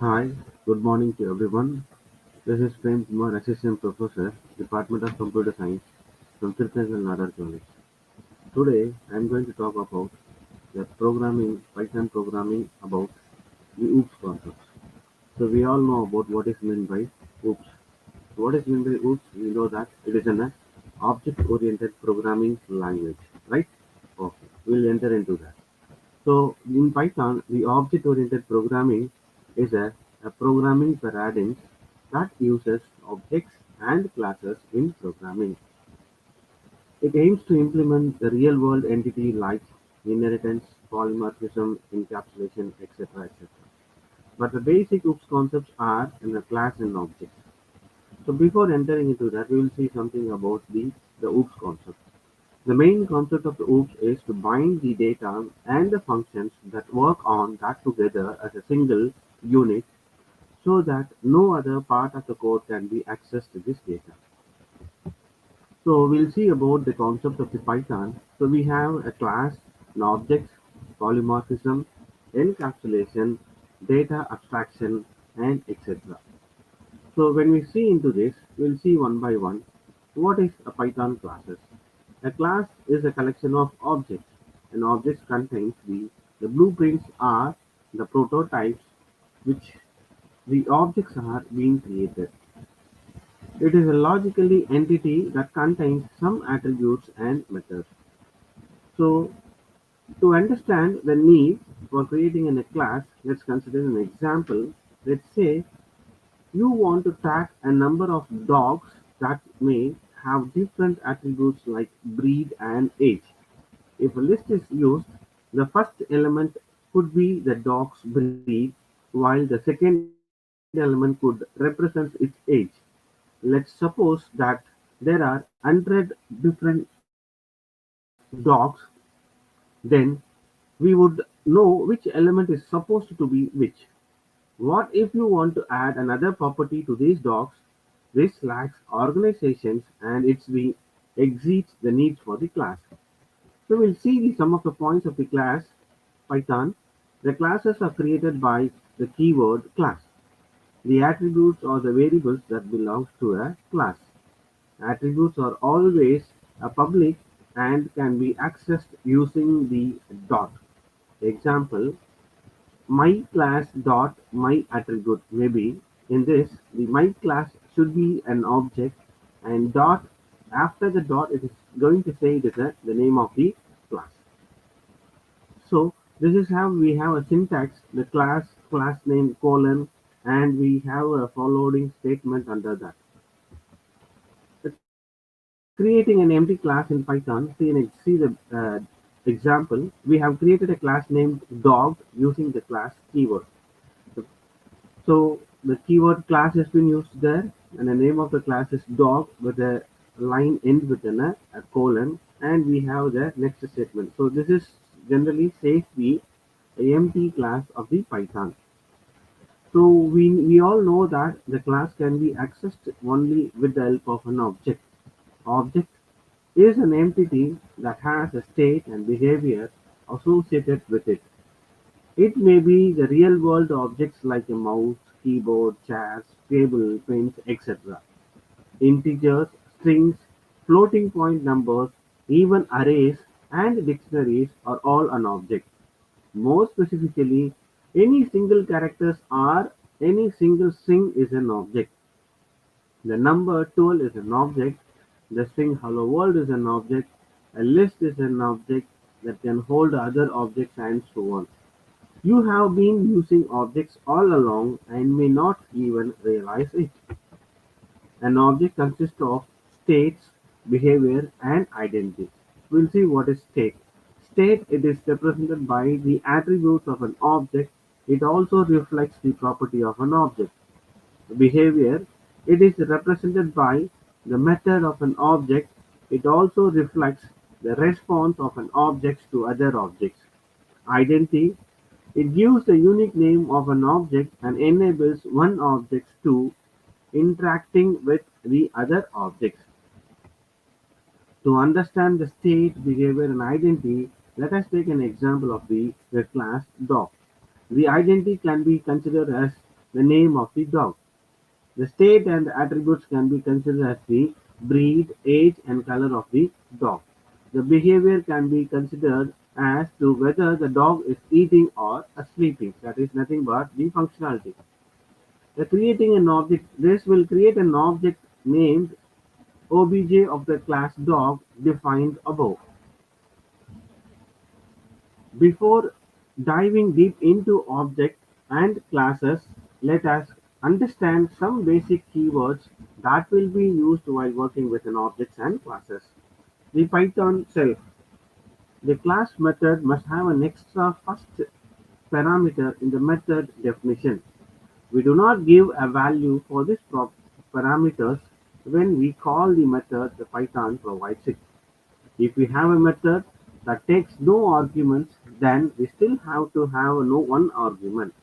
Hi, good morning to everyone. This is Prem Kumar, Assistant Professor, Department of Computer Science from Tirthankal Nadar College. Today, I am going to talk about the programming, Python programming about the OOPS concepts. So we all know about what is meant by OOPS. So what is meant by OOPS? We know that it is an object-oriented programming language, right? Okay, we'll enter into that. So in Python, the object-oriented programming is a programming paradigm that uses objects and classes in programming. It aims to implement the real-world entity like inheritance, polymorphism, encapsulation, etc. etc. But the basic OOPS concepts are in a class and object. So before entering into that, we will see something about the OOPS concept. The main concept of the OOPS is to bind the data and the functions that work on that together as a single unit so that no other part of the code can be accessed to this data. So we'll see about the concept of the Python. So we have a class, an object, polymorphism, encapsulation, data abstraction, and etc. So when we see into this, we'll see one by one what is a Python classes. A class is a collection of objects. An object contains the blueprints are the prototypes which the objects are being created. It is a logically entity that contains some attributes and methods. So to understand the need for creating a class, let's consider an example. Let's say you want to tag a number of dogs that may have different attributes like breed and age. If a list is used, the first element could be the dog's breed, while the second element could represent its age. Let's suppose that there are 100 different dogs, then we would know which element is supposed to be which. What if you want to add another property to these dogs? This lacks organizations and exceeds the needs for the class. So we'll see some of the points of the class Python. The classes are created by the keyword class. The attributes are the variables that belongs to a class. Attributes are always a public and can be accessed using the dot. Example, my class dot my attribute maybe. In this, the my class should be an object and dot after the dot it is going to say it is the name of the class. So this is how we have a syntax, the class name colon, and we have a following statement under that. Creating an empty class in Python, see the example. We have created a class named dog using the class keyword. So the keyword class has been used there, and the name of the class is dog with a line end within a colon, and we have the next statement. So this is generally says the empty class of the Python. So we all know that the class can be accessed only with the help of an object. Object is an entity that has a state and behavior associated with it. It may be the real-world objects like a mouse, keyboard, chairs, table, pens, etc. Integers, strings, floating point numbers, even arrays and dictionaries are all an object. More specifically, any single characters or any single string is an object. The number 12 is an object. The string hello world is an object. A list is an object that can hold other objects and so on. You have been using objects all along and may not even realize it. An object consists of states, behavior, and identity. We'll see what is state. State it is represented by the attributes of an object. It also reflects the property of an object. Behavior it is represented by the method of an object. It also reflects the response of an object to other objects. Identity it gives the unique name of an object and enables one object to interacting with the other objects. To understand the state, behavior, and identity, let us take an example of the class dog. The identity can be considered as the name of the dog. The state and the attributes can be considered as the breed, age, and color of the dog. The behavior can be considered as to whether the dog is eating or sleeping. That is nothing but the functionality. The creating an object. This will create an object named obj of the class dog defined above. Before diving deep into objects and classes, let us understand some basic keywords that will be used while working with an objects and classes. The Python self. The class method must have an extra first parameter in the method definition. We do not give a value for this parameters when we call the method the Python provides it. If we have a method that takes no arguments, then we still have to have no one argument.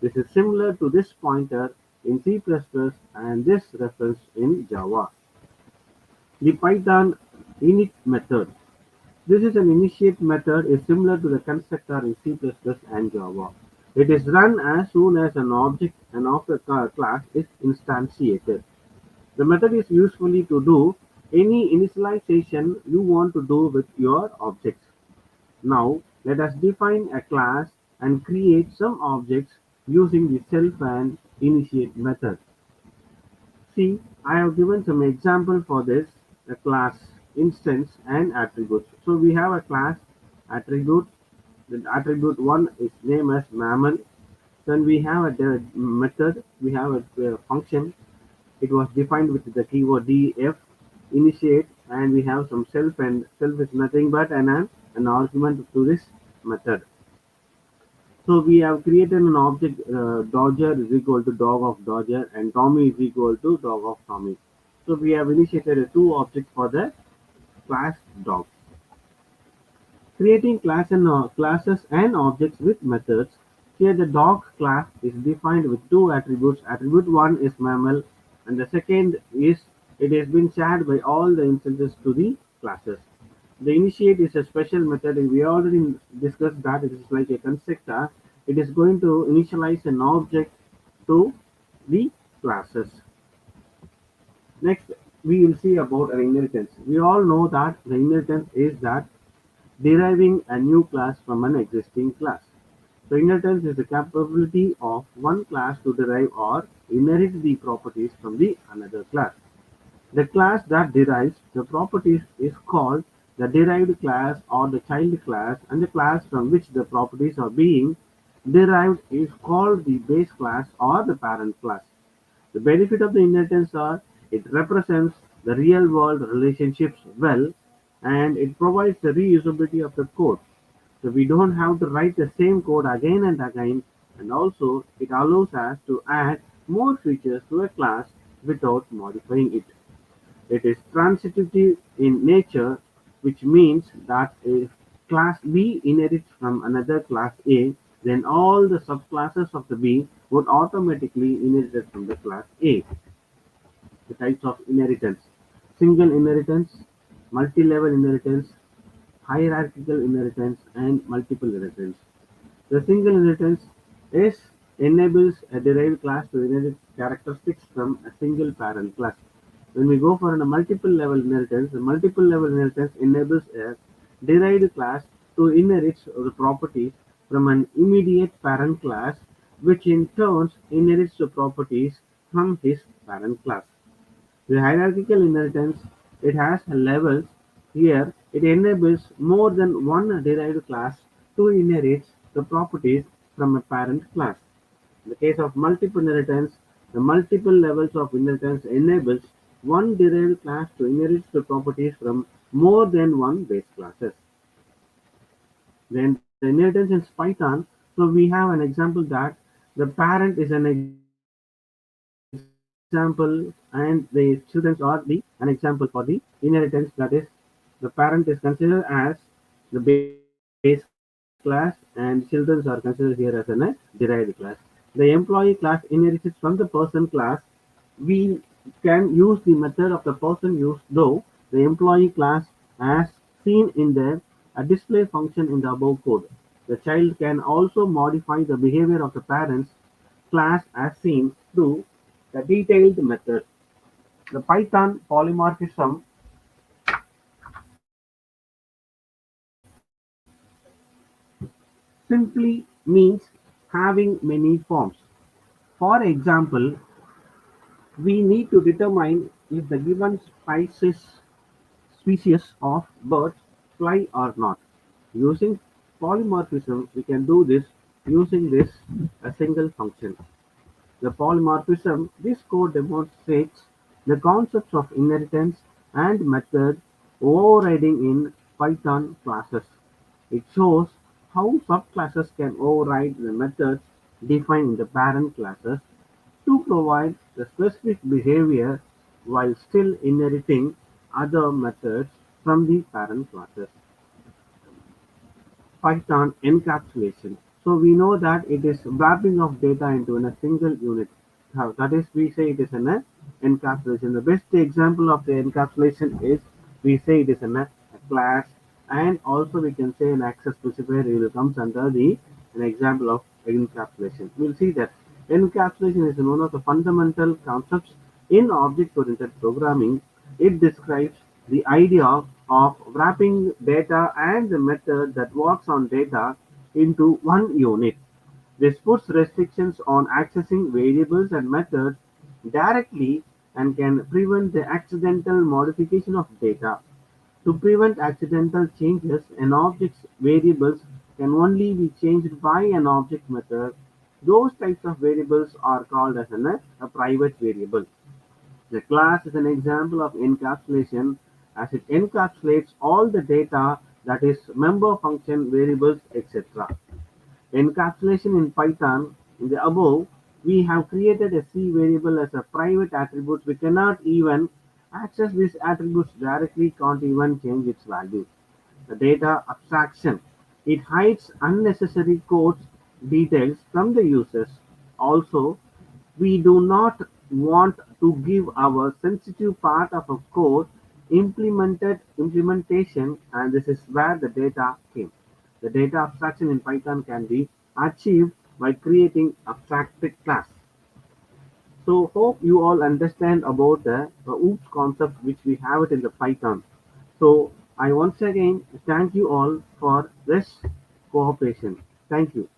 This is similar to this pointer in C++ and this reference in Java. The Python init method. This is an initiate method is similar to the constructor in C++ and Java. It is run as soon as an object and of a class is instantiated. The method is usefully to do any initialization you want to do with your objects. Now let us define a class and create some objects using the self and initiate method. See, I have given some example for this, a class, instance and attributes. So we have a class attribute. The attribute 1 is named as mammal. Then we have a method, we have a function. It was defined with the keyword def, initiate, and we have some self, and self is nothing but an argument to this method. So we have created an object Dodger is equal to dog of Dodger and Tommy is equal to dog of Tommy. So we have initiated a two objects for the class dog. Creating classes and objects with methods. Here the dog class is defined with two attributes. Attribute 1 is mammal and the second is it has been shared by all the instances to the classes. The initiate is a special method and we already discussed that it is like a constructor. It is going to initialize an object to the classes. Next, we will see about an inheritance. We all know that the inheritance is that deriving a new class from an existing class. So inheritance is the capability of one class to derive or inherit the properties from the another class. The class that derives the properties is called the derived class or the child class, and the class from which the properties are being derived is called the base class or the parent class. The benefit of the inheritance are it represents the real world relationships well and it provides the reusability of the code. So we don't have to write the same code again and again, and also it allows us to add more features to a class without modifying it. It is transitive in nature, which means that if class B inherits from another class A, then all the subclasses of the B would automatically inherit from the class A. The types of inheritance: single inheritance, multi-level inheritance, hierarchical inheritance, and multiple inheritance. The single inheritance is enables a derived class to inherit characteristics from a single parent class. When we go for a multiple level inheritance, the multiple level inheritance enables a derived class to inherit the properties from an immediate parent class, which in turn inherits the properties from his parent class. The hierarchical inheritance, it has levels. Here, it enables more than one derived class to inherit the properties from a parent class. In the case of multiple inheritance, the multiple levels of inheritance enables one derived class to inherit the properties from more than one base classes. Then the inheritance in Python, so we have an example that the parent is an example and the children are an example for the inheritance, that is the parent is considered as the base class and children are considered here as a derived class. The employee class inherits from the person class. We can use the method of the person used though the employee class as seen in the display function in the above code. The child can also modify the behavior of the parents class as seen through the detailed method. The Python polymorphism simply means having many forms. For example, we need to determine if the given species of birds fly or not. Using polymorphism, we can do this using this a single function. The polymorphism, this code demonstrates the concepts of inheritance and method overriding in Python classes. It shows how subclasses can override the methods defined in the parent classes to provide the specific behavior while still inheriting other methods from the parent classes. Python encapsulation. So we know that it is wrapping of data into a single unit. That is, we say it is an encapsulation. The best example of the encapsulation is we say it is a class, and also we can say an access specifier. It comes under the an example of encapsulation. We'll see that encapsulation is one of the fundamental concepts in object-oriented programming. It describes the idea of wrapping data and the method that works on data into one unit. This puts restrictions on accessing variables and methods directly and can prevent the accidental modification of data. To prevent accidental changes, an object's variables can only be changed by an object method. Those types of variables are called as a private variable. The class is an example of encapsulation as it encapsulates all the data, that is member function variables, etc. Encapsulation in Python. In the above, we have created a C variable as a private attribute. We cannot even access these attributes directly, can't even change its value. The data abstraction. It hides unnecessary code details from the users. Also, we do not want to give our sensitive part of a code implementation, and this is where the data came. The data abstraction in Python can be achieved by creating abstracted class. So hope you all understand about the OOPS concept which we have it in the Python. So I once again thank you all for this cooperation. Thank you.